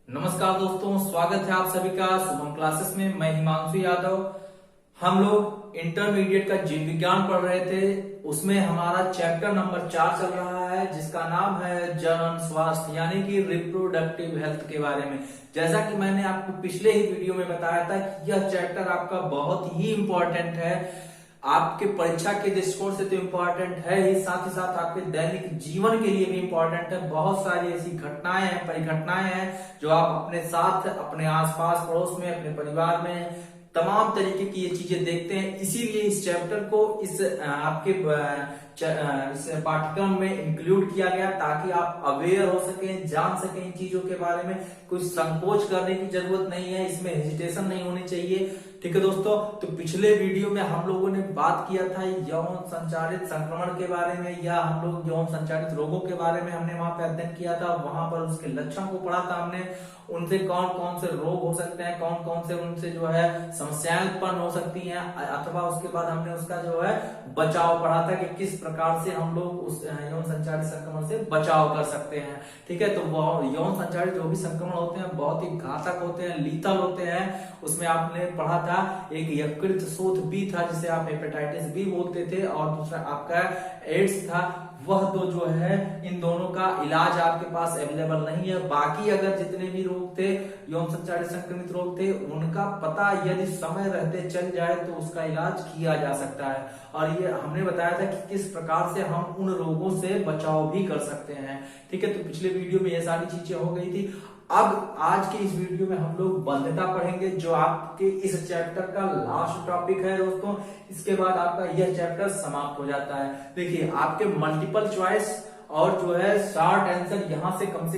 नमस्कार दोस्तों, स्वागत है आप सभी का शुभम क्लासेस में। मैं हिमांशु यादव। हम लोग इंटरमीडिएट का जीव विज्ञान पढ़ रहे थे, उसमें हमारा चैप्टर नंबर 4 चल रहा है जिसका नाम है जनन स्वास्थ्य यानी कि रिप्रोडक्टिव हेल्थ के बारे में। जैसा कि मैंने आपको पिछले ही वीडियो में बताया था कि यह चैप्टर आपका बहुत ही इंपॉर्टेंट है। आपके परीक्षा के दृष्टिकोण से तो इम्पोर्टेंट है ही, साथ ही साथ आपके दैनिक जीवन के लिए भी इम्पोर्टेंट है। बहुत सारी ऐसी घटनाएं हैं, परिघटनाएं हैं जो आप अपने साथ, अपने आसपास पड़ोस में, अपने परिवार में तमाम तरीके की ये चीजें देखते हैं। इसीलिए इस चैप्टर को इस आपके इस पाठ्यक्रम में इंक्लूड किया गया ताकि आप अवेयर हो सकें, जान सकें इन चीजों के बारे में। कुछ संकोच करने की जरूरत नहीं है, इसमें हेजिटेशन नहीं होनी चाहिए। ठीक है दोस्तों, तो पिछले वीडियो में हम लोगों ने बात किया था यौन संचारित संक्रमण के बारे में, या हम लोग यौन संचारित रोगों के बारे में हमने वहां पे अध्ययन किया था। वहां पर उसके लक्षण को पढ़ा था हमने, उनसे कौन कौन से रोग हो सकते हैं, कौन कौन से उनसे जो है समस्याएं उत्पन्न हो सकती हैं, अथवा उसके बाद हमने उसका जो है बचाव पढ़ा था कि किस प्रकार से हम लोग उस यौन संचारित संक्रमण से बचाव कर सकते हैं। ठीक है, तो वो यौन संचारित जो भी संक्रमण होते हैं बहुत ही घातक होते हैं, लीथल होते हैं। उसमें आपने पढ़ा था एक यकृत शोथ बी था जिसे आप हेपेटाइटिस बी बोलते थे, और दूसरा आपका एड्स था। वह तो जो है इन दोनों का इलाज आपके पास अवेलेबल नहीं है। बाकी अगर जितने भी रोग थे, यौन संचारित संक्रमित रोग थे, उनका पता यदि समय रहते चल जाए तो उसका इलाज किया जा सकता है। और ये हमने बताया था कि किस प्रकार से हम उन रोगों से बचाव भी कर सकते हैं। ठीक है, तो पिछले वीडियो में ये सारी चीजें हो गई थी। अब आज के इस वीडियो में हम लोग बंध्यता पढ़ेंगे जो आपके इस चैप्टर का लास्ट टॉपिक है दोस्तों। इसके बाद आपका यह चैप्टर समाप्त हो जाता है। देखिए, आपके मल्टीपल चॉइस और जो है शॉर्ट आंसर यहाँ से कम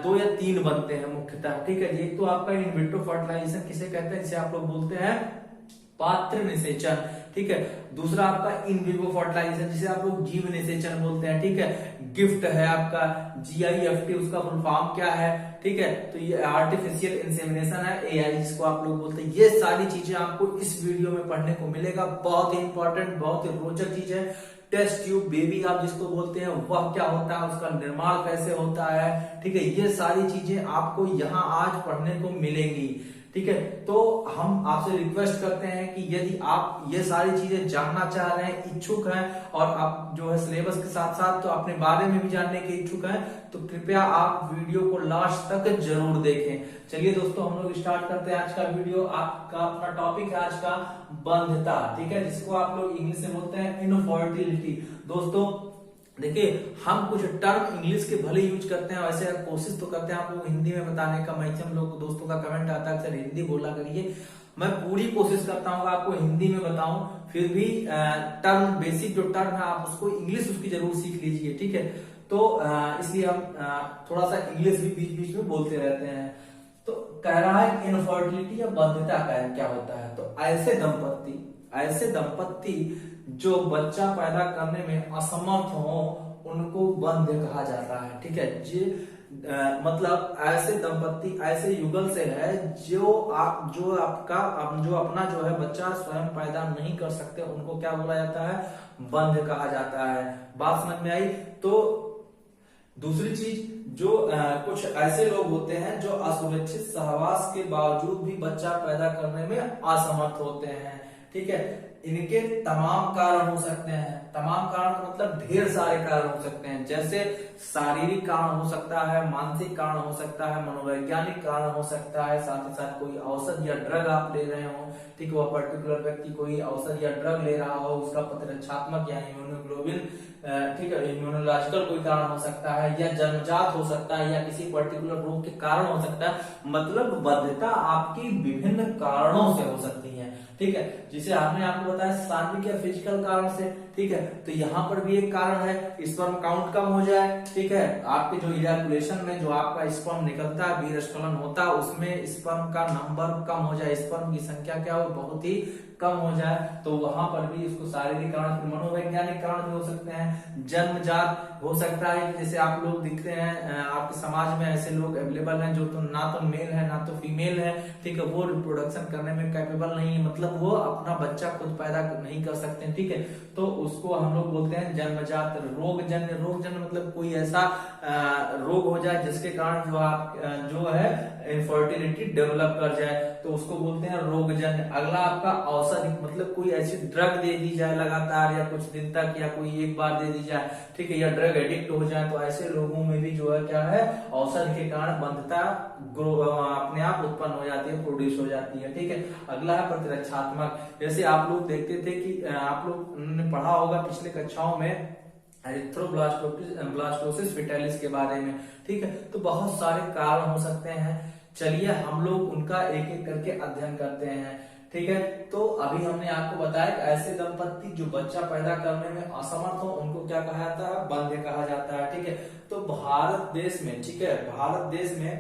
2 या 3 बनते हैं मुख्यतः। ठीक है, एक तो आपका इन विट्रो फर्टिलाइजेशन किसे कहते हैं, जिसे आप लोग बोलते हैं पात्र निषेचन। ठीक है, दूसरा आपका इन विवो फर्टिलाइजेशन जिसे आप लोग जीव निषेचन बोलते हैं। ठीक है, गिफ्ट है आपका GIFT, उसका फुल फॉर्म क्या है। ठीक है, तो ये आर्टिफिशियल इंसेमिनेशन है, AI जिसको आप लोग बोलते हैं। ये सारी चीजें आपको इस वीडियो में पढ़ने को मिलेगा। बहुत ही इंपॉर्टेंट, बहुत ही रोचक चीज है। टेस्ट ट्यूब बेबी आप जिसको बोलते हैं, वह क्या होता है, उसका निर्माण कैसे होता है। ठीक है, ये सारी चीजें आपको यहाँ आज पढ़ने को मिलेंगी। ठीक है, तो हम आपसे रिक्वेस्ट करते हैं कि यदि आप ये सारी चीजें जानना चाह रहे हैं, इच्छुक हैं, और आप जो है सिलेबस के साथ साथ तो अपने बारे में भी जानने के इच्छुक हैं, तो कृपया आप वीडियो को लास्ट तक जरूर देखें। चलिए दोस्तों, हम लोग स्टार्ट करते हैं आज का वीडियो। आपका अपना टॉपिक है आज का बंध्यता। ठीक है, जिसको आप लोग इंग्लिश में बोलते हैं इनफर्टिलिटी। दोस्तों देखिए, हम कुछ टर्म इंग्लिश के भले यूज करते हैं, वैसे कोशिश तो करते हैं आप लोग हिंदी में बताने का। मैक्सिमम लोग दोस्तों का कमेंट आता है सर हिंदी बोला करिए। मैं पूरी कोशिश करता हूँ आपको हिंदी में बताऊं, फिर भी टर्म, बेसिक जो टर्म है आप उसको इंग्लिश उसकी जरूर सीख लीजिए। ठीक है, तो इसलिए हम थोड़ा सा इंग्लिश भी बीच बीच में बोलते रहते हैं। तो कह रहा है इनफर्टिलिटी या बंध्यता का क्या होता है। तो ऐसे दंपत्ति जो बच्चा पैदा करने में असमर्थ हो उनको बंध्य कहा जाता है। ठीक है, मतलब ऐसे दंपत्ति, ऐसे युगल से है जो अपना जो है बच्चा स्वयं पैदा नहीं कर सकते, उनको क्या बोला जाता है, बंध्य कहा जाता है। बात समझ में आई। तो दूसरी चीज, जो कुछ ऐसे लोग होते हैं जो असुरक्षित सहवास के बावजूद भी बच्चा पैदा करने में असमर्थ होते हैं। ठीक है, इनके तमाम कारण हो सकते हैं। तमाम कारण मतलब ढेर सारे कारण हो सकते हैं, जैसे शारीरिक कारण हो सकता है, मानसिक कारण हो सकता है, मनोवैज्ञानिक कारण हो सकता है, साथ ही साथ कोई औषध या ड्रग आप ले रहे हो। ठीक है, वह पर्टिकुलर व्यक्ति कोई औषध या ड्रग ले रहा हो, उसका प्रतिरक्षात्मक या इम्यूनोग्लोबिन, ठीक है, इम्यूनोलॉजिकल कोई कारण हो सकता है, या जन्मजात हो सकता है, या किसी पर्टिकुलर रोग के कारण हो सकता है। मतलब बंध्यता आपकी विभिन्न कारणों से हो सकती है। ठीक है, जिसे आपने आपको बताया शारीरिक या फिजिकल कारण से। ठीक है, तो यहाँ पर भी एक कारण है, स्पर्म काउंट कम हो जाए। ठीक है, आपके जो इजैकुलेशन में जो आपका स्पर्म निकलता है, वीर्यस्खलन होता है, उसमें स्पर्म का नंबर कम हो जाए, स्पर्म की संख्या क्या हो, बहुत ही कम हो जाए, तो वहां पर भी इसको शारीरिक कारण, मनोवैज्ञानिक कारण भी हो सकते हैं। जन्मजात हो सकता है, जैसे आप लोग दिखते हैं आपके समाज में ऐसे लोग अवेलेबल हैं जो तो ना तो मेल है ना तो फीमेल है। ठीक है, वो रिप्रोडक्शन करने में कैपेबल नहीं है, मतलब वो अपना बच्चा खुद पैदा नहीं कर सकते। ठीक है, तो उसको हम लोग बोलते हैं जन्मजात रोगजन्य। रोगजन्य मतलब कोई ऐसा रोग हो जाए जिसके कारण जो आप जो है इनफर्टिलिटी डेवलप कर जाए तो उसको बोलते हैं रोगजन्य। अगला आपका औषधि, मतलब कोई ऐसी ड्रग दे दी जाए लगातार या कुछ दिन तक या कोई एक बार दे दी जाए, ठीक है, या ड्रग एडिक्ट हो जाए, तो ऐसे लोगों में भी जो है क्या है, औषधि के कारण बंधता अपने आप उत्पन्न हो जाती है, प्रोड्यूस हो जाती है, ठीक है। अगला है प्रतिरक्षात्मक। जैसे आप लोग देखते थे कि आप लोग ने पढ़ा होगा पिछले कक्षाओं में एरिथ्रोब्लास्टोसिस फेटालिस के बारे में, ठीक है। तो बहुत सारे कारण हो सकते हैं, चलिए हम लोग उनका एक एक करके अध्ययन करते हैं, ठीक है। तो अभी हमने आपको बताया कि ऐसे दंपत्ति जो बच्चा पैदा करने में असमर्थ हो उनको क्या कहा जाता है, बंध्य कहा जाता है, ठीक है। तो भारत देश में, ठीक है, भारत देश में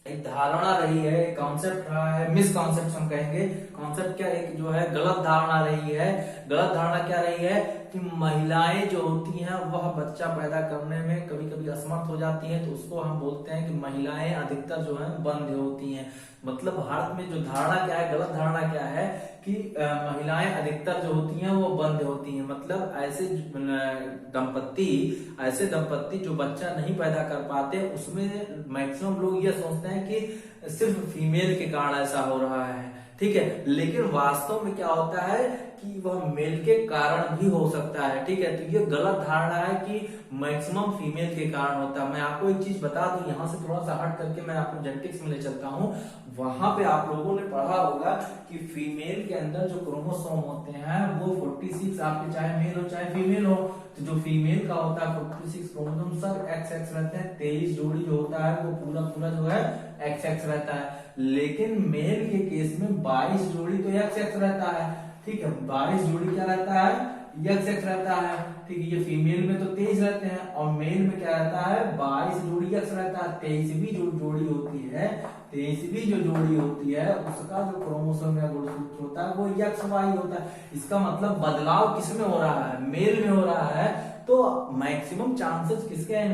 एक धारणा रही है, एक कॉन्सेप्ट रहा है, मिस कॉन्सेप्ट हम कहेंगे, कॉन्सेप्ट क्या, एक जो है गलत धारणा रही है। गलत धारणा क्या रही है कि महिलाएं जो होती हैं वह बच्चा पैदा करने में कभी कभी असमर्थ हो जाती हैं, तो उसको हम बोलते हैं कि महिलाएं अधिकतर जो है बंध्य होती हैं। मतलब भारत में जो धारणा क्या है, गलत धारणा क्या है कि महिलाएं अधिकतर जो होती हैं वो बंध्य होती हैं। मतलब ऐसे दंपत्ति जो बच्चा नहीं पैदा कर पाते, उसमें मैक्सिमम लोग ये सोचते हैं कि सिर्फ फीमेल के कारण ऐसा हो रहा है, ठीक है। लेकिन वास्तव में क्या होता है कि वह मेल के कारण भी हो सकता है, ठीक है। तो ये गलत धारणा है कि मैक्सिमम फीमेल के कारण होता है। मैं आपको एक चीज बता दूं, यहाँ से थोड़ा सा हट करके मैं आपको जेनेटिक्स में ले चलता हूँ। वहां पे आप लोगों ने पढ़ा होगा कि फीमेल के अंदर जो क्रोमोसोम होते हैं वो 46, आपके चाहे मेल हो चाहे फीमेल हो, तो जो फीमेल का होता है 46 क्रोमोसोम सब XX रहते हैं। 23 जोड़ी जो होता है वो पूरा पूरा जो है XX रहता है। लेकिन मेल के केस में 22 जोड़ी तो XX रहता है, ठीक है। 22 जोड़ी क्या रहता है, XX रहता है, ठीक है। ये फीमेल में तो 23 रहते हैं और मेल में क्या रहता है, 22 जोड़ी X रहता है। 23वीं जो जोड़ी होती है, 23वीं जो जोड़ी होती है उसका जो क्रोमोसोम या गुणसूत्र होता है वो XY होता है। इसका मतलब बदलाव किसमें हो रहा है, मेल में हो रहा है। तो मैक्सिमम चांसेस किसके हैं,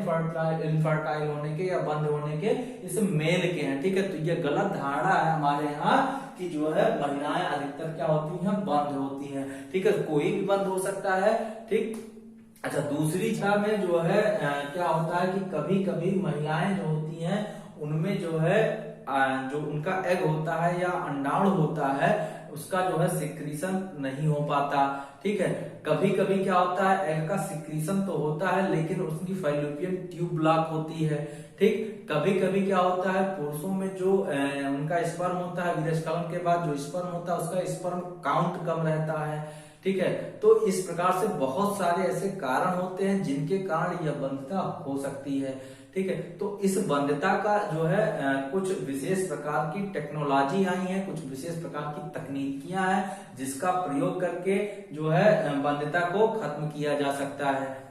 इनफर्टाइल होने के या बंद होने के, इस मेल के हैं, ठीक है। तो ये गलत धारणा है हमारे यहाँ कि जो है महिलाएं अधिकतर क्या होती हैं, बंद होती हैं, ठीक है। कोई भी बंद हो सकता है, ठीक। अच्छा, दूसरी इच्छा में जो है क्या होता है कि कभी कभी महिलाएं जो होती हैं उनमें जो है जो उनका एग होता है या अंडाणु होता है उसका जो है सिक्रीशन नहीं हो पाता, ठीक है। कभी कभी क्या होता है, एग का सिक्रीशन तो होता है लेकिन उसकी फैलोपियन ट्यूब ब्लॉक होती है, ठीक। कभी कभी क्या होता है, पुरुषों में जो उनका स्पर्म होता है वीर्यस्खलन के बाद जो स्पर्म होता है उसका स्पर्म काउंट कम रहता है, ठीक है। तो इस प्रकार से बहुत सारे ऐसे कारण होते हैं जिनके कारण यह बंधता हो सकती है, ठीक है। तो इस बंधता का जो है कुछ विशेष प्रकार की टेक्नोलॉजी आई है, कुछ विशेष प्रकार की तकनीकियां हैं जिसका प्रयोग करके जो है बंधता को खत्म किया जा सकता है।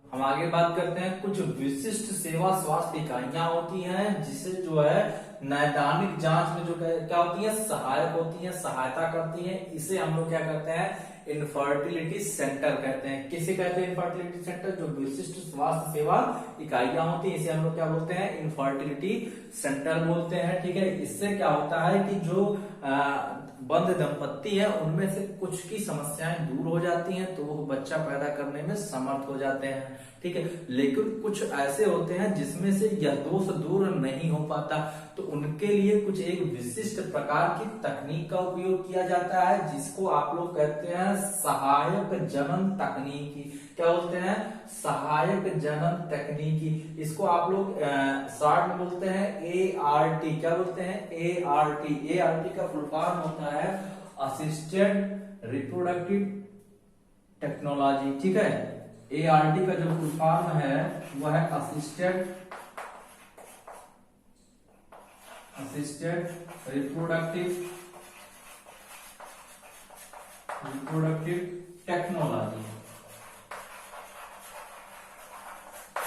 हम आगे बात करते हैं, कुछ विशिष्ट सेवा स्वास्थ्य इकाइयां होती हैं जिससे जो है नैदानिक जांच में जो क्या होती है, सहायक होती है, सहायता करती हैं। इसे हम लोग क्या कहते हैं, इनफर्टिलिटी सेंटर कहते हैं। किसे कहते हैं इनफर्टिलिटी सेंटर, जो विशिष्ट स्वास्थ्य सेवा इकाइयां होती है इसे हम लोग क्या बोलते हैं, इनफर्टिलिटी सेंटर बोलते हैं, ठीक है। इससे क्या होता है कि जो बंध दंपत्ति है उनमें से कुछ की समस्याएं दूर हो जाती हैं तो वो बच्चा पैदा करने में समर्थ हो जाते हैं, ठीक है। लेकिन कुछ ऐसे होते हैं जिसमें से यह दोष दूर नहीं हो पाता, तो उनके लिए कुछ एक विशिष्ट प्रकार की तकनीक का उपयोग किया जाता है जिसको आप लोग कहते हैं सहायक जनन तकनीकी। क्या बोलते हैं, सहायक जनन तकनीकी। इसको आप लोग शॉर्ट में बोलते हैं ART। क्या बोलते हैं, ART। ART का फुल फॉर्म होता है असिस्टेड रिप्रोडक्टिव टेक्नोलॉजी, ठीक है। ART का जो फुल फॉर्म है वह है असिस्टेड रिप्रोडक्टिव टेक्नोलॉजी,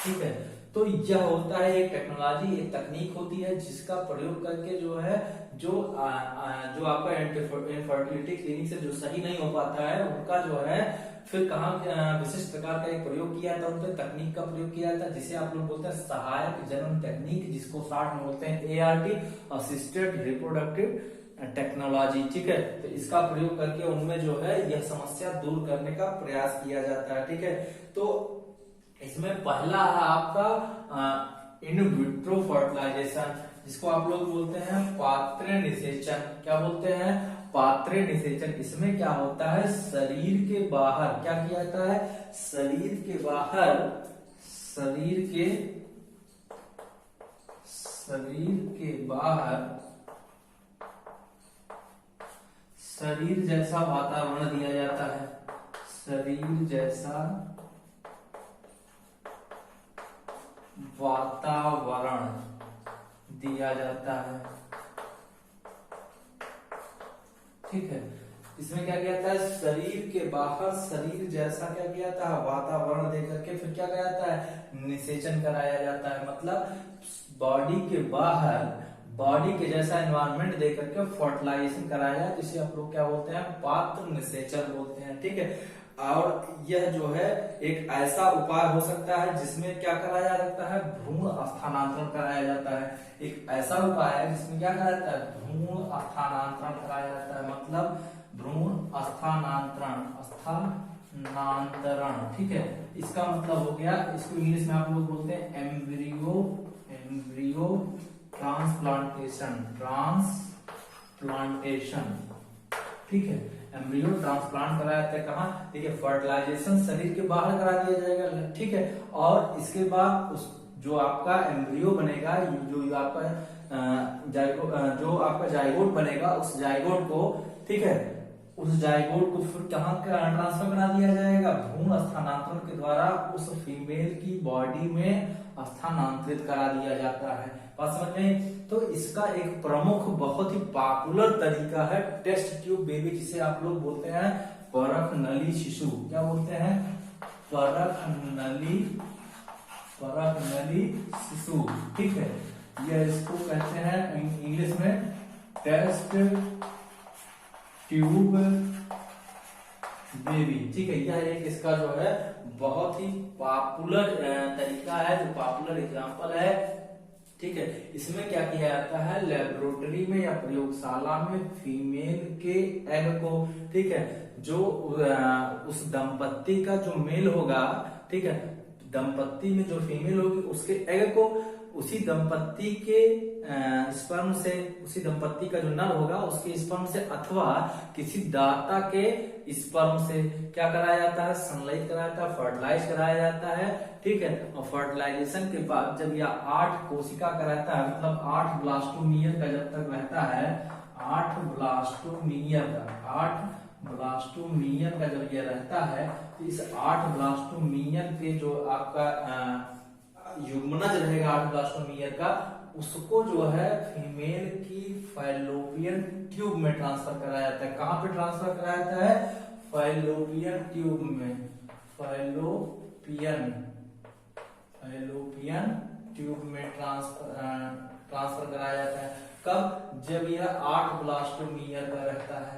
ठीक है। तो यह होता है एक टेक्नोलॉजी, एक तकनीक होती है जिसका प्रयोग करके जो है जो आपका इनफर्टिलिटी क्लिनिक से जो सही नहीं हो पाता है उनका जो है फिर कहाँ विशिष्ट प्रकार का एक प्रयोग किया था, उनके तकनीक का प्रयोग किया था जिसे आप लोग बोलते हैं सहायक जनन तकनीक, जिसको शॉर्ट में बोलते हैं ART असिस्टेड रिप्रोडक्टिव टेक्नोलॉजी, ठीक है। तो इसका प्रयोग करके उनमें जो है यह समस्या दूर करने का प्रयास किया जाता है, ठीक है। तो इसमें पहला है आपका इन विट्रो फर्टिलाइजेशन, जिसको आप लोग बोलते हैं पात्र निषेचन। क्या बोलते हैं? पात्र निषेचन। इसमें क्या होता है, शरीर के बाहर क्या किया जाता है, शरीर के बाहर शरीर जैसा वातावरण दिया जाता है, शरीर जैसा वातावरण दिया जाता है। ठीक है, इसमें क्या किया जाता है, शरीर के बाहर शरीर जैसा क्या किया जाता है, वातावरण देकर के फिर क्या किया जाता है, निषेचन कराया जाता है। मतलब बॉडी के बाहर बॉडी के जैसा एनवायरनमेंट देकर के फर्टिलाइजेशन कराया जाए, जिसे आप लोग क्या बोलते हैं, पात्र निषेचन बोलते हैं। ठीक है, और यह जो है एक ऐसा उपाय हो सकता है जिसमें क्या कराया जा सकता है, भ्रूण स्थानांतरण कराया जाता है। एक ऐसा उपाय है जिसमें क्या कराया जाता है, भ्रूण स्थानांतरण कराया जाता है। मतलब भ्रूण स्थानांतरण। ठीक है, इसका मतलब हो गया, इसको इंग्लिश में आप लोग बोलते हैं एम्ब्रियो ट्रांसप्लांटेशन। ठीक है, एम्ब्रियो ट्रांसप्लांट कराया जाता है कहाँ, ठीक है, फर्टिलाइजेशन शरीर के बाहर करा दिया जाएगा। ठीक है, और इसके बाद उस जो आपका एम्ब्रियो बनेगा, जो आपका जाइगोट बनेगा, उस जाइगोट को, ठीक है, उस जाइगोट को फिर कहाँ ट्रांसफर करा दिया जाएगा, भ्रूण स्थानांतरण के द्वारा उस फीमेल की बॉडी में स्थानांतरित करा दिया जाता है। बात समझ में? तो इसका एक प्रमुख बहुत ही पॉपुलर तरीका है टेस्ट ट्यूब बेबी, जिसे आप लोग बोलते हैं परख नली शिशु। क्या बोलते हैं, परख नली शिशु। ठीक है, यह इसको कहते हैं इंग्लिश में टेस्ट ट्यूब बेबी। ठीक है, यह एक इसका जो है बहुत ही पॉपुलर तरीका है, जो पॉपुलर एग्जांपल है। ठीक है, इसमें क्या किया जाता है, लेबोरेटरी में या प्रयोगशाला में फीमेल के एग को, ठीक है, जो उस दंपत्ति का जो मेल होगा, ठीक है, दंपत्ति में जो फीमेल होगी उसके एग को उसी दंपत्ति के स्पर्म से, उसी दंपत्ति का जो नर होगा उसके स्पर्म से अथवा किसी दाता के स्पर्म से क्या कराया जाता है, संलयित कराया जाता है, फर्टिलाइज कराया जाता है। ठीक है, और फर्टिलाइजेशन के बाद जब यह 8 कोशिका का रहता है, मतलब 8 ब्लास्टोमियर का जब तक रहता है, 8 ब्लास्टोमियर का जब यह रहता है, तो इस 8 ब्लास्टोमियर के जो आपका युग्मनज रहेगा 8 ब्लास्टोमियर का, उसको जो है फीमेल की फैलोपियन ट्यूब में ट्रांसफर कराया जाता है। कहां पे ट्रांसफर कराया जाता है, फैलोपियन ट्यूब में, फैलोपियन ट्यूब में ट्रांसफर कराया जाता है। कब, जब यह 8 ब्लास्टोमियर का रहता है,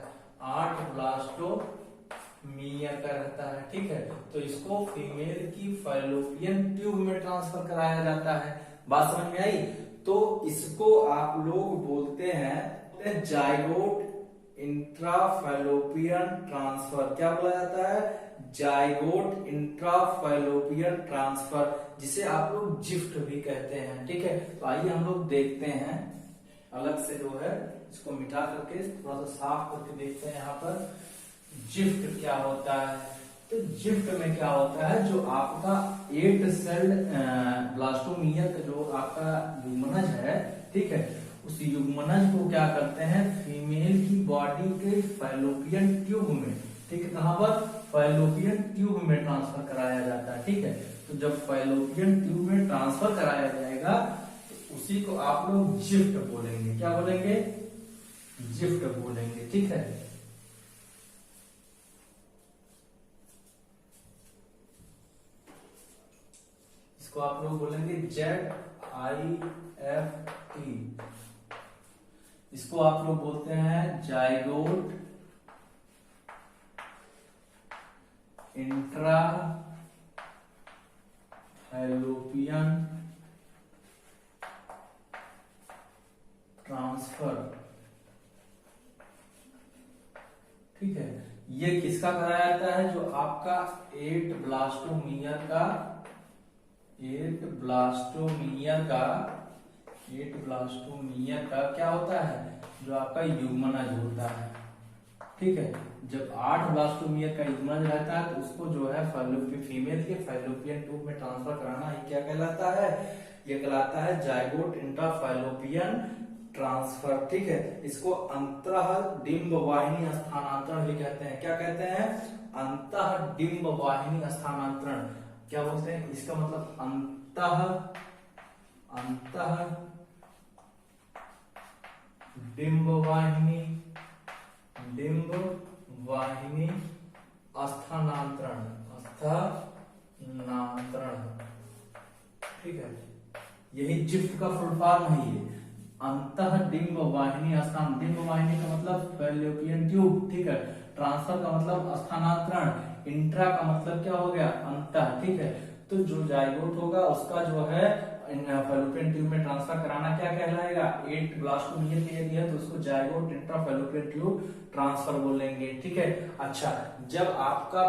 8 ब्लास्टोमियर का रहता है। ठीक है, तो इसको फीमेल की फैलोपियन ट्यूब में ट्रांसफर कराया जाता है। बात समझ में आई? तो इसको आप लोग बोलते हैं जाइगोट इंट्राफैलोपियन ट्रांसफर। क्या बोला जाता है, जाइगोट इंट्राफैलोपियन ट्रांसफर, जिसे आप लोग जिफ्ट भी कहते हैं। ठीक है, तो आइए हम लोग देखते हैं अलग से जो है इसको मिटा करके थोड़ा सा साफ करके देखते हैं। यहाँ पर जिफ्ट क्या होता है, तो जिफ्ट में क्या होता है, जो आपका 8 सेल ब्लास्टोमियर का जो आपका युग्मनज है, ठीक है, उस युग्मनज को क्या करते हैं, फीमेल की बॉडी के फैलोपियन ट्यूब में, ठीक है, कहां पर, फैलोपियन ट्यूब में ट्रांसफर कराया जाता है। ठीक है, तो जब फैलोपियन ट्यूब में ट्रांसफर कराया जाएगा तो उसी को आप लोग जिफ्ट बोलेंगे। क्या बोलेंगे, जिफ्ट बोलेंगे। ठीक है, इसको आप लोग बोलेंगे ZIFT। इसको आप लोग बोलते हैं जाइगोट इंट्रा फैलोपियन ट्रांसफर। ठीक है, ये किसका कराया जाता है, जो आपका 8 ब्लास्टोमियर का एट ब्लास्टोमियर का क्या होता है, जो आपका युग्मनज होता है। ठीक है, जब 8 ब्लास्टोमियर का युग्मनज रहता है तो उसको जो है फीमेल के फैलोपियन ट्यूब में ट्रांसफर कराना ये क्या कहलाता है, ये कहलाता है जाइगोट इंट्राफैलोपियन ट्रांसफर। ठीक है, इसको अंतःडिंब वाहिनी स्थानांतरण भी कहते हैं। क्या कहते हैं, अंतःडिंब वाहिनी स्थानांतरण। क्या बोलते हैं, इसका मतलब डिंब वाहिनी स्थानांतरण। ठीक है, यही जिफ्ट का फुल फॉर्म है ये, अंतःडिंब वाहिनी स्थान। डिंब वाहिनी का मतलब फैलोपियन ट्यूब। ठीक है, ट्रांसफर का मतलब स्थानांतरण, इंट्रा का मतलब क्या हो गया, अंतः। ठीक है, तो जो जाइगोट होगा उसका जो है फैलोपियन ट्यूब में ट्रांसफर कराना क्या कहलाएगा, 8 ब्लास्टोमियर के यदि है तो उसको zygote intra fallopian tube transfer बोलेंगे। ठीक है, अच्छा, जब आपका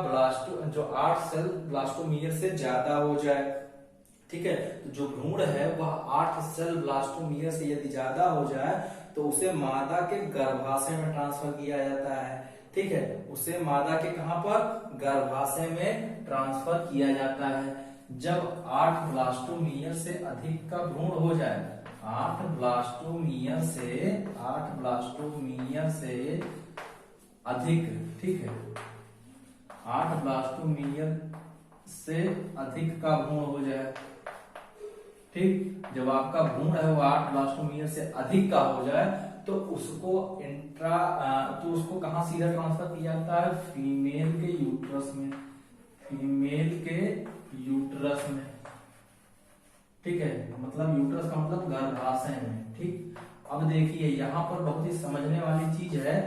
जो 8 सेल ब्लास्टोमियर से ज्यादा हो जाए, ठीक है, तो जो भ्रूण है वह 8 सेल ब्लास्टोमियर से यदि ज्यादा हो जाए तो उसे मादा के गर्भाशय में ट्रांसफर किया जाता है। ठीक है, उसे मादा के कहां पर, गर्भाशय में ट्रांसफर किया जाता है। जब 8 ब्लास्टोमियर से अधिक का भ्रूण हो जाए, 8 ब्लास्टोमियर से अधिक, ठीक है, 8 ब्लास्टोमियर से अधिक का भ्रूण हो जाए। ठीक, जब आपका भ्रूण है वो 8 ब्लास्टोमियर से अधिक का हो जाए तो उसको उसको कहां सीधा ट्रांसफर किया जाता है, फीमेल के यूट्रस में। ठीक है, मतलब यूट्रस का मतलब गर्भाशय में। ठीक, अब देखिए यहाँ पर बहुत ही समझने वाली चीज है,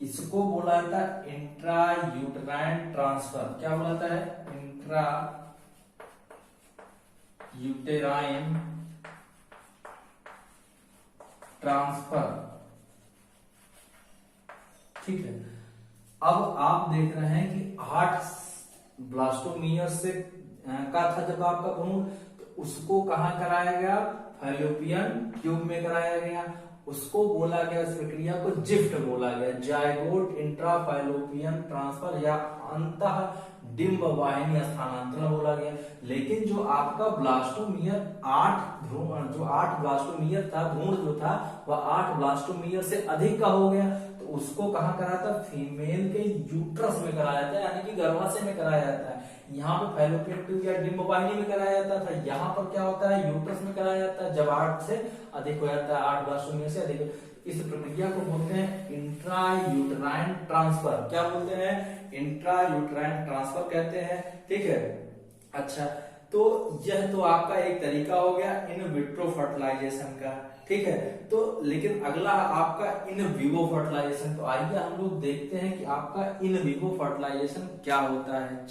इसको बोला जाता है इंट्रा यूटराइन ट्रांसफर। क्या बोला जाता है, इंट्रा यूटेराइन ट्रांसफर। ठीक है, अब आप देख रहे हैं कि 8 ब्लास्टोमियर से का था जब आपका भ्रूण, तो उसको कहां कराया गया, फैलोपियन ट्यूब में कराया गया। उसको बोला गया, इस प्रक्रिया को जिफ्ट बोला गया, जाइगोट इंट्राफैलोपियन ट्रांसफर या अंतः डिंब वाहिनी स्थानांतरण बोला गया। लेकिन जो आपका ब्लास्टोमियर 8 ब्लास्टोमियर था, भ्रूण जो था वह 8 ब्लास्टोमियर से अधिक का हो गया, तो उसको कहां कराया था, फीमेल के यूट्रस में कराया जाता है, यानी कि गर्भाशय में कराया जाता है। यहाँ पे फैलोपियन ट्यूब या डिंब वाहिनी में कराया जाता था, यहाँ पर क्या होता है, यूट्रस में कराया जाता है जब 8 से अधिक हो जाता है, 8 ब्लास्टोमियर से अधिक। इस प्रक्रिया को बोलते हैं इंट्रा यूटराइन ट्रांसफर। क्या बोलते हैं, इंट्रा यूटराइन ट्रांसफर कहते हैं। ठीक है, अच्छा, तो यह तो आपका एक तरीका हो गया इन विट्रो फर्टिलाइजेशन का। ठीक है, तो लेकिन अगला आपका इन विवो फर्टिलाइजेशन। तो आइए हम लोग देखते हैं कि आपका इन विवो फर्टिलाइजेशन क्या होता है।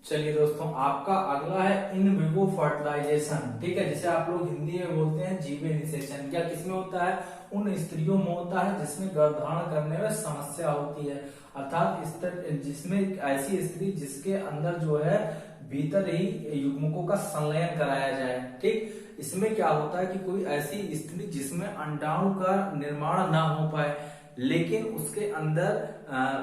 चलिए दोस्तों, आपका अगला है इन विवो फर्टिलाइजेशन। ठीक है, जिसे आप लोग हिंदी में बोलते हैं जीवे निषेचन। क्या किसमें होता है, उन स्त्रियों में होता है जिसमें गर्भधारण करने में समस्या होती है, अर्थात जिसमें ऐसी स्त्री जिसके अंदर जो है भीतर ही युग्मकों का संलयन कराया जाए। ठीक, इसमें क्या होता है कि कोई ऐसी स्त्री जिसमें अंडाणु का निर्माण ना हो पाए, लेकिन उसके अंदर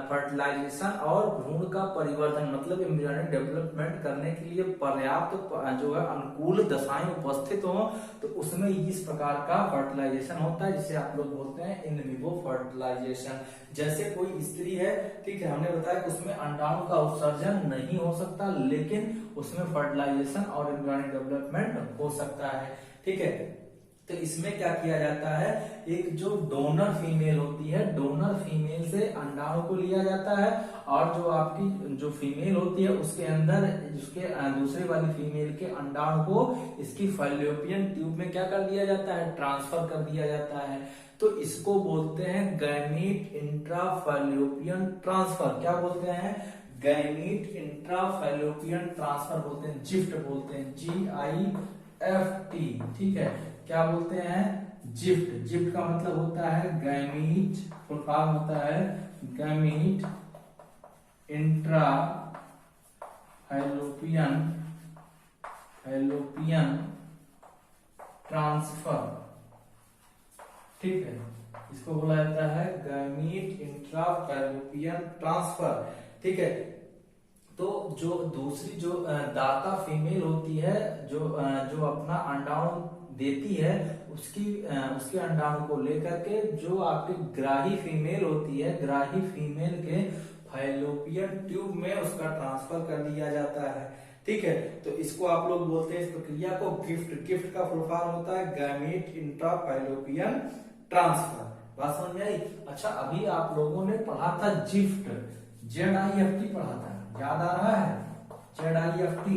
फर्टिलाइजेशन और भ्रूण का परिवर्धन मतलब एम्ब्रियोनिक डेवलपमेंट करने के लिए पर्याप्त जो है अनुकूल दशाएं उपस्थित हो, तो उसमें इस प्रकार का फर्टिलाइजेशन होता है, जिसे आप लोग बोलते हैं इन विवो फर्टिलाइजेशन। जैसे कोई स्त्री है, ठीक है, हमने बताया कि उसमें अंडाणु का उत्सर्जन नहीं हो सकता, लेकिन उसमें फर्टिलाइजेशन और एम्ब्रियोनिक डेवलपमेंट हो सकता है। ठीक है, तो इसमें क्या किया जाता है, एक जो डोनर फीमेल होती है, डोनर फीमेल से अंडाणु को लिया जाता है, और जो आपकी जो फीमेल होती है उसके अंदर उसके दूसरे वाली फीमेल के अंडाणु को इसकी फैलोपियन ट्यूब में क्या कर दिया जाता है, ट्रांसफर कर दिया जाता है। तो इसको बोलते हैं गैमीट इंट्राफैलोपियन ट्रांसफर। क्या बोलते हैं, गैमीट इंट्राफैलोपियन ट्रांसफर बोलते हैं, जिफ्ट बोलते हैं, GIFT। ठीक है, क्या बोलते हैं, जिफ्ट। जिफ्ट का मतलब होता है गैमीट, फुल फॉर्म होता है gamete intra fallopian fallopian transfer, ठीक है, इसको बोला जाता है गैमीट इंट्रा फैलोपियन ट्रांसफर, ठीक है। तो जो दूसरी जो दाता फीमेल होती है, जो अपना अंडाणु देती है, उसके अंडाणु को लेकर के जो आपकी ग्राही फीमेल होती है, ग्राही फीमेल के फैलोपियन ट्यूब में उसका ट्रांसफर कर दिया जाता है, ठीक है। तो इसको आप लोग बोलते हैं, इस प्रक्रिया को गिफ्ट का फुल फॉर्म होता है गैमीट इंट्रा फैलोपियन ट्रांसफर। बात समझ में आई? अच्छा, अभी आप लोगों ने पढ़ा था जिफ्ट, ZIFT पढ़ा था, याद आ रहा है? ZIFT,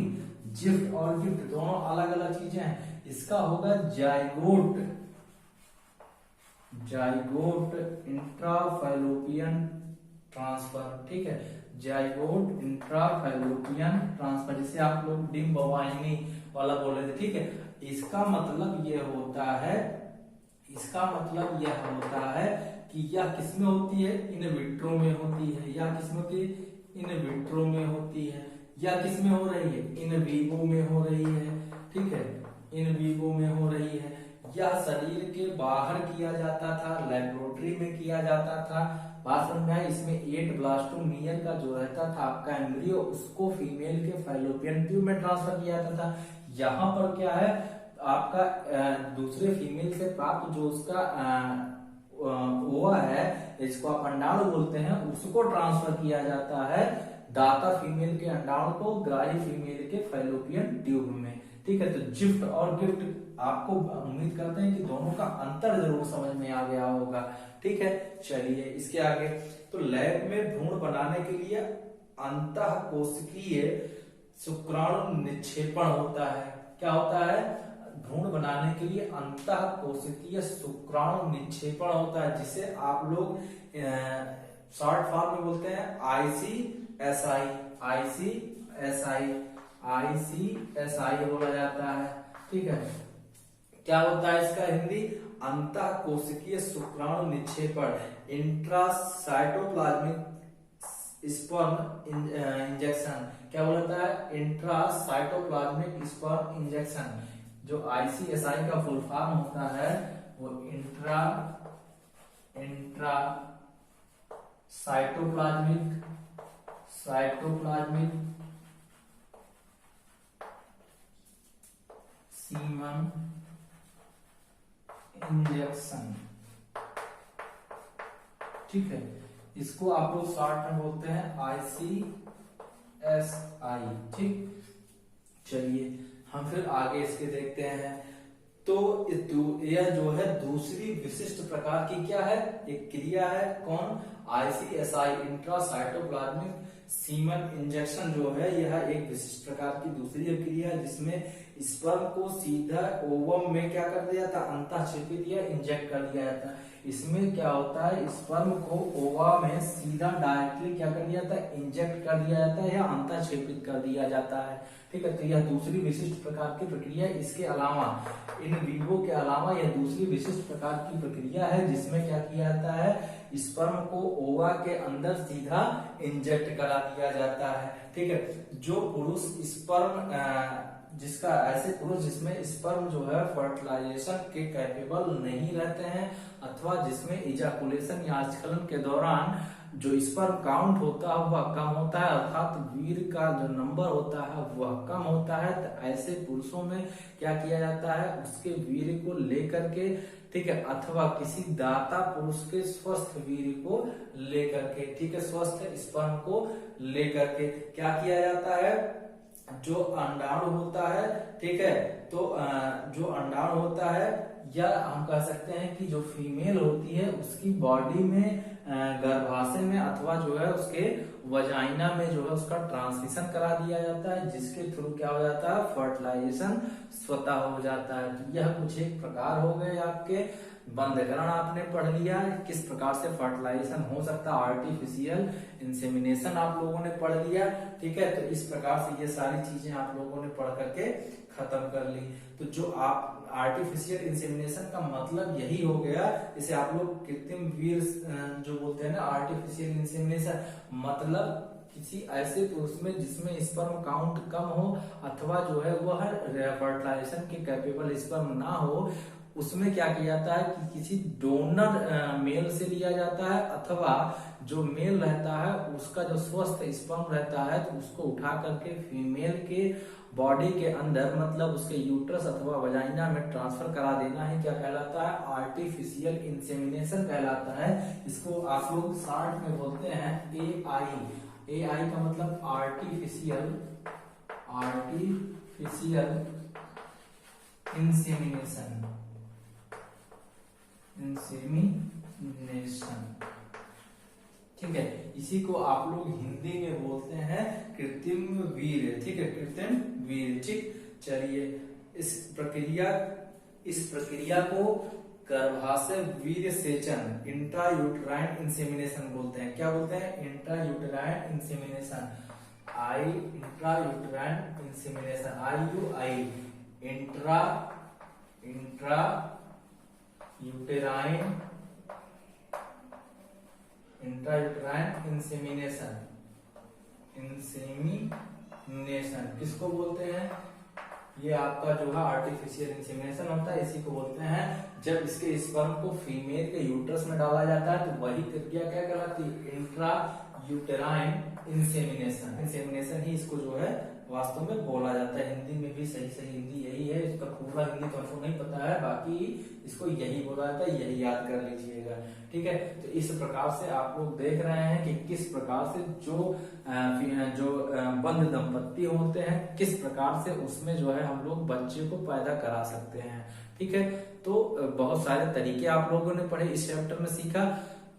जिफ्ट और गिफ्ट दोनों अलग अलग चीजें हैं। इसका होगा जाइगोट इंट्राफैलोपियन ट्रांसफर, ठीक है, जाइगोट इंट्राफैलोपियन ट्रांसफर, जिसे आप लोग डिम बवाइनी वाला बोल रहे थे, ठीक है। इसका मतलब यह होता है कि यह किसमें होती है? इन विट्रो में होती है। या किसमें होती है? इन विट्रो में होती है। या किसमें हो रही है? इन वीवो में हो रही है, ठीक है, इन वीवो में हो रही है। यह शरीर के बाहर किया जाता था, लेबोरेटरी में किया जाता था। बात समझ में आई? इसमें 8 ब्लास्टोमियर का जो रहता था आपका एम्ब्रियो, उसको फीमेल के फैलोपियन ट्यूब में ट्रांसफर किया जाता था। यहाँ पर क्या है, आपका दूसरे फीमेल से प्राप्त जो उसका ओवा है, जिसको आप अंडाणु बोलते हैं, उसको ट्रांसफर किया जाता है दाता फीमेल के अंडाणु को ग्राही फीमेल के फैलोपियन ट्यूब में, ठीक है। तो जिफ्ट और गिफ्ट आपको उम्मीद करते हैं कि दोनों का अंतर जरूर समझ में आ गया होगा, ठीक है। चलिए इसके आगे, तो लैब में भ्रूण बनाने के लिए अंतःकोशिकीय शुक्राणु निक्षेपण होता है। क्या होता है? भ्रूण बनाने के लिए अंतःकोशिकीय शुक्राणु निक्षेपण होता है, जिसे आप लोग शॉर्ट फॉर्म में बोलते हैं ICSI बोला जाता है, ठीक है। क्या होता है इसका हिंदी? अंतःकोशिकीय शुक्राणु निक्षेपण, इंट्रासाइटोप्लाज्मिक स्पर्म इंजेक्शन। क्या बोलता है? Intracytoplasmic sperm injection. जो ICSI का फुल फॉर्म होता है वो इंट्रा साइटोप्लाज्मिक सीमन इंजेक्शन, ठीक है। इसको आप लोग शॉर्ट में बोलते हैं ICSI, ठीक। चलिए हम फिर आगे इसके देखते हैं। तो यह जो है दूसरी विशिष्ट प्रकार की क्या है? एक क्रिया है। कौन? ICSI, इंट्रासाइटोप्लाज्मिक सीमन इंजेक्शन जो है, यह एक विशिष्ट प्रकार की दूसरी क्रिया है, जिसमें स्पर्म को सीधा ओवम में क्या कर दिया जाता? अंतःक्षेपित या इंजेक्ट कर दिया जाता है। इसमें क्या होता है? स्पर्म को ओवा में सीधा डायरेक्टली क्या कर दिया जाता है? इंजेक्ट कर दिया जाता है या अंतःक्षेपित कर दिया जाता है, ठीक है। तो यह दूसरी विशिष्ट प्रकार की प्रक्रिया है। इसके अलावा इन वीवो के अलावा यह दूसरी विशिष्ट प्रकार की प्रक्रिया है, जिसमें क्या किया जाता है? स्पर्म को ओवा के अंदर सीधा इंजेक्ट करा दिया जाता है, ठीक है। जो पुरुष स्पर्म ऐसे पुरुष जिसमें स्पर्म जो है फर्टिलाइजेशन के कैपेबल नहीं रहते हैं, अथवा जिसमें इजाकुलेशन या स्खलन के दौरान जो स्पर्म काउंट होता है वह कम होता है, अर्थात वीर्य का जो नंबर होता है वह कम होता है, तो ऐसे पुरुषों में क्या किया जाता है? उसके वीर्य को लेकर के, ठीक है, अथवा किसी दाता पुरुष के स्वस्थ वीर्य को लेकर के, ठीक है, स्वस्थ स्पर्म को लेकर के क्या किया जाता है? जो अंडाणु होता है, ठीक है, तो जो अंडाणु होता है, या हम कह सकते हैं कि जो फीमेल होती है उसकी बॉडी में, गर्भाशय में, अथवा जो है उसके वजाइना में जो है उसका ट्रांसमिशन करा दिया जाता है, जिसके थ्रू क्या हो जाता है? फर्टिलाइजेशन स्वतः हो जाता है। तो यह कुछ एक प्रकार हो गए आपके। बंधकरण आपने पढ़ लिया, किस प्रकार से फर्टिलाइजेशन हो सकता है, आर्टिफिशियल इंसेमिनेशन आप लोगों ने पढ़ लिया, ठीक है। तो इस प्रकार से ये सारी चीजें आप लोगों ने पढ़ करके खत्म कर ली। तो जो आप आर्टिफिशियल इंसेमिनेशन का मतलब यही हो गया, जैसे आप लोग कृत्रिम वीर्य जो बोलते हैं ना, आर्टिफिशियल इंसेमिनेशन मतलब किसी ऐसे पुरुष में जिसमें स्पर्म काउंट कम हो अथवा जो है वह फर्टिलाइजेशन के कैपेबल स्पर्म ना हो, उसमें क्या किया जाता है कि किसी डोनर मेल से लिया जाता है, अथवा जो मेल रहता है उसका जो स्वस्थ स्पर्म रहता है तो उसको उठा करके फीमेल के बॉडी के अंदर, मतलब उसके यूट्रस अथवा वजाइना में ट्रांसफर करा देना है। क्या कहलाता है? आर्टिफिशियल इंसेमिनेशन कहलाता है। इसको आप लोग शॉर्ट में बोलते हैं AI। AI का मतलब आर्टिफिशियल इंसेमिनेशन। ठीक है, इसी को आप लोग हिंदी में बोलते हैं कृत्रिम वीर्य। ठीक है, कृत्रिम वीर्य। ठीक, चलिए इस प्रक्रिया को गर्भाशय वीर्य सेचन, इंट्रायूटेराइन इंसेमिनेशन बोलते हैं। क्या बोलते हैं? Intrauterine insemination. Intrauterine insemination, IUI, intrauterine insemination किसको बोलते हैं? ये आपका जो है आर्टिफिशियल इंसेमिनेशन होता है। इसी को बोलते हैं जब इसके स्पर्म को फीमेल के यूट्रस में डाला जाता है तो वही प्रक्रिया क्या कहलाती है? इंट्रायूटेराइन इंसेमिनेशन ही इसको जो है वास्तव में बोला जाता है। हिंदी में भी सही हिंदी यही है। इसका पूरा हिंदी तो हमको नहीं पता है, बाकी इसको यही बोला जाता है, यही याद कर लीजिएगा। ठीक है, तो इस प्रकार से आप लोग देख रहे हैं कि किस प्रकार से जो बंध दंपत्ति होते हैं, किस प्रकार से उसमें जो है हम लोग बच्चे को पैदा करा सकते हैं। ठीक है, तो बहुत सारे तरीके आप लोगों ने पढ़े, इस चैप्टर में सीखा।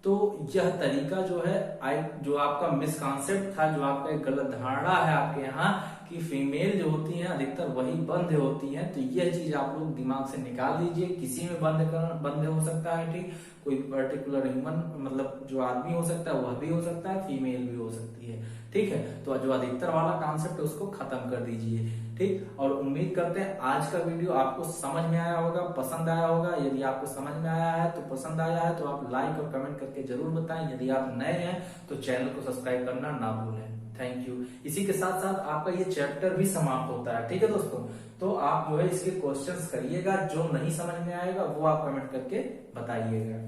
तो यह तरीका जो है जो आपका मिसकॉन्सेप्ट था, जो आपका एक गलत धारणा है आपके यहाँ कि फीमेल जो होती हैं अधिकतर वही बंध होती हैं, तो यह चीज आप लोग दिमाग से निकाल दीजिए। किसी में बंध हो सकता है। ठीक, कोई पर्टिकुलर ह्यूमन मतलब जो आदमी हो सकता है वह भी हो सकता है, फीमेल भी हो सकती है। ठीक है, तो जो अधिकतर वाला कॉन्सेप्ट है उसको खत्म कर दीजिए। ठीक, और उम्मीद करते हैं आज का वीडियो आपको समझ में आया होगा, पसंद आया होगा। यदि आपको समझ में आया है तो पसंद आया है तो आप लाइक और कमेंट करके जरूर बताएं। यदि आप नए हैं तो चैनल को सब्सक्राइब करना ना भूलें। Thank you. इसी के साथ साथ आपका ये चैप्टर भी समाप्त होता है। ठीक है दोस्तों, तो आप जो है इसके क्वेश्चंस करिएगा, जो नहीं समझ में आएगा वो आप कमेंट करके बताइएगा।